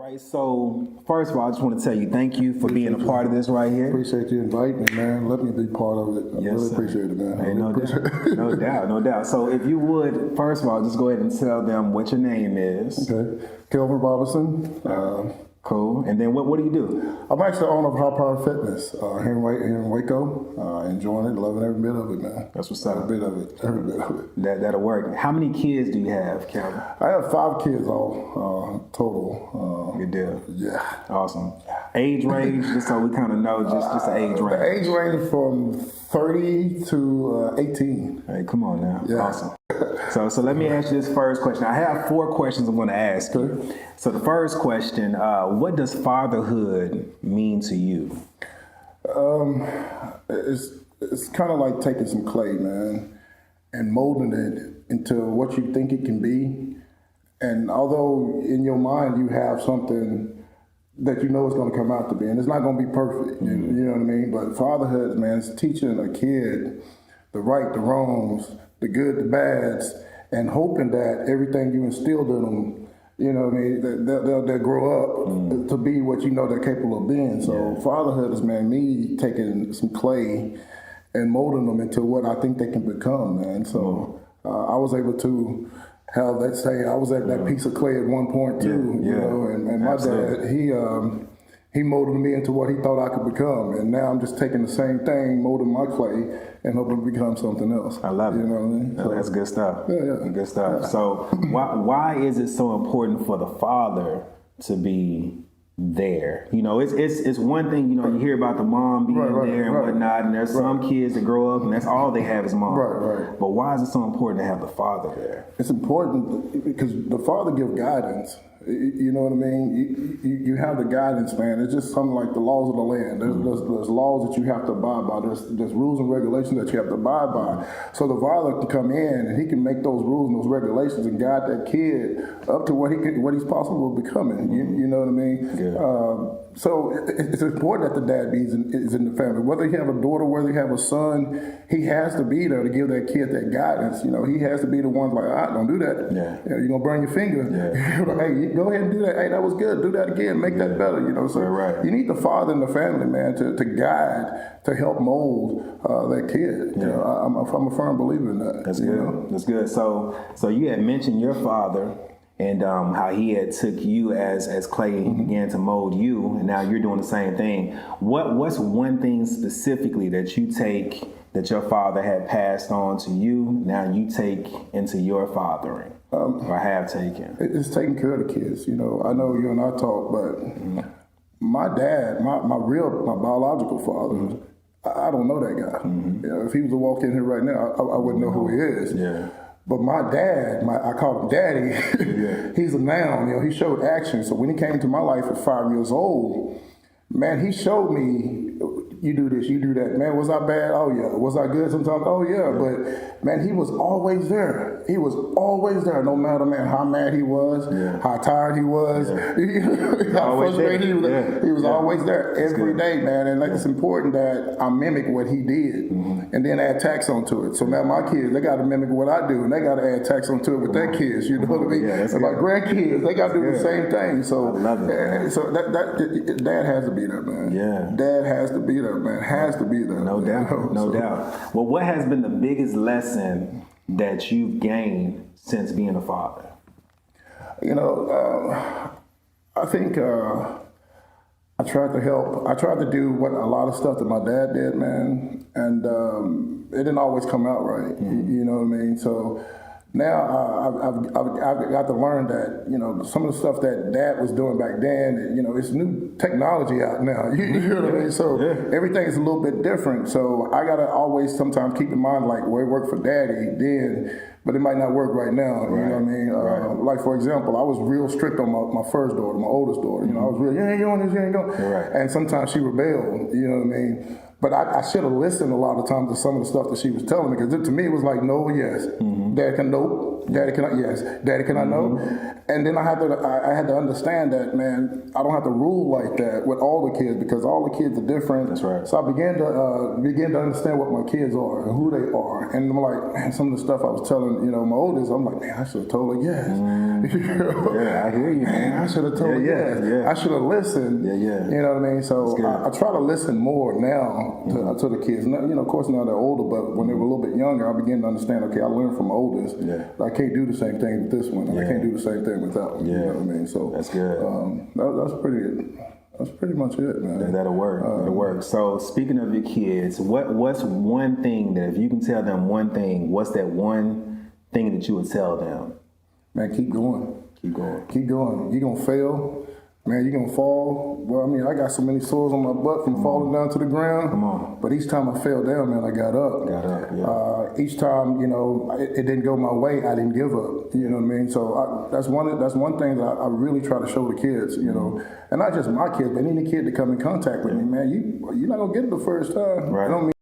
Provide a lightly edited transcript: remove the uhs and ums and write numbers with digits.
right, so first of all, I just want to tell you thank you for being a part of this right here. Appreciate you inviting me, man. Let me be part of it. I really appreciate it, man. Hey, no doubt, no doubt. So if you would, first of all, just go ahead and tell them what your name is. Okay. Kelvin Robertson. Cool. And then what do you do? I'm actually the owner of High Power Fitness here in Waco. Enjoying it, loving every bit of it, man. That's what's up. Every bit of it. That'll work. How many kids do you have, Kelvin? I have 5 kids all total. Good deal. Yeah. Awesome. Age range, just so we kind of know, just the age range. The age range from 30 to 18. Hey, come on now. Yeah. Awesome. So let me ask you this first question. I have 4 questions I'm going to ask you. So the first question, what does fatherhood mean to you? It's kind of like taking some clay, man, and molding it into what you think it can be. And although in your mind you have something that you know it's going to come out to be, and it's not going to be perfect, you know what I mean? But fatherhood, man, is teaching a kid the right, the wrongs, the good, the bads, and hoping that everything you instilled in them, you know what I mean, they'll grow up to be what you know they're capable of being. So fatherhood is, man, me taking some clay and molding them into what I think they can become, man. So I was able to have, let's say, I was at that piece of clay at one point too, you know, and my dad, he molded me into what he thought I could become, and now I'm just taking the same thing, molding my clay, and hoping to become something else. I love it. You know what I mean? So, that's good stuff. Yeah. Good stuff. Yeah. So why is it so important for the father to be there? You know, it's one thing, you know, you hear about the mom being there and whatnot, and there's some kids that grow up and that's all they have is mom. Right. But why is it so important to have the father there? It's important because the father gives guidance. You know what I mean? You have the guidance, man. It's just something like the laws of the land. There's laws that you have to abide by. There's rules and regulations that you have to abide by. So the father can come in and he can make those rules and those regulations and guide that kid up to what he's possible of becoming. You know what I mean? Yeah. So it's important that the dad is in the family. Whether he have a daughter, whether he have a son, he has to be there to give that kid that guidance. You know, he has to be the one like, don't do that. Yeah. You know, you're gonna burn your finger. Yeah. Hey, go ahead and do that. Hey, that was good. Do that again. Make that better. You know, so you need the father in the family, man, to guide, to help mold that kid. You know, I'm a firm believer in that. That's good. Know? That's good. So you had mentioned your father and how he had took you as clay and began to mold you, and now you're doing the same thing. What's one thing specifically that you take that your father had passed on to you, now you take into your fathering, or have taken? It's taking care of the kids. You know, I know you and I talk, but my dad, my biological father, I don't know that guy. You know, if he was to walk in here right now, I wouldn't know who he is. Yeah. But my dad, I call him Daddy, he's a noun, you know, he showed action. So when he came to my life at 5 years old, man, he showed me, you do this, you do that. Man, was I bad? Oh yeah. Was I good sometimes? Oh yeah. But man, he was always there. He was always there, no matter, man, how mad he was, how tired he was, how frustrated he was. He was always there every day, man. And like, it's important that I mimic what he did and then add tax onto it. So now my kids, they got to mimic what I do, and they got to add tax onto it with their kids. You know what I mean? And my grandkids, they got to do the same thing. So, I love it, so that dad has to be there, man. Yeah. Dad has to be there, man. Has to be there. No doubt. No doubt. Well, what has been the biggest lesson that you've gained since being a father? You know, I think I tried to help. I tried to do what a lot of stuff that my dad did, man, and it didn't always come out right. You know what I mean? So now I've got to learn that, you know, some of the stuff that Dad was doing back then, you know, it's new technology out now. You know what I mean? So everything is a little bit different. So I got to always sometimes keep in mind, like, well, it worked for Daddy then, but it might not work right now. You know what I mean? Like, for example, I was real strict on my first daughter, my oldest daughter. You know, I was real, you ain't doing this, you ain't going. And sometimes she rebelled, you know what I mean? But I should have listened a lot of times to some of the stuff that she was telling me, because to me it was like, no, yes. Dad can nope. know? Daddy, can I? Yes, Daddy, can I know? And then I had to understand that, man, I don't have to rule like that with all the kids because all the kids are different. That's right. So I began to understand what my kids are and who they are. And I'm like, man, some of the stuff I was telling, my oldest, I'm like, man, I should have told her yes. Yeah, I hear you, man. I should have told her yes. Yeah. I should have listened. Yeah. You know what I mean? So I try to listen more now to the kids. Now, of course, now they're older, but when they were a little bit younger, I began to understand, okay, I learned from oldest. Yeah. I can't do the same thing with this one, and I can't do the same thing with that one. Yeah. You know what I mean? So that's good. That's pretty much it, man. That'll work. That'll work. So speaking of your kids, what's one thing that if you can tell them one thing, what's that one thing that you would tell them? Man, keep going. Keep going. Keep going. You're gonna fail. Man, you're gonna fall. Well, I mean, I got so many sores on my butt from falling down to the ground. Come on. But each time I fell down, man, I got up. Yeah. Each time, it didn't go my way, I didn't give up. You know what I mean? So that's one thing that I really try to show the kids. And not just my kids, but any kid that come in contact with me, man, you're not gonna get it the first time. Right. I don't mean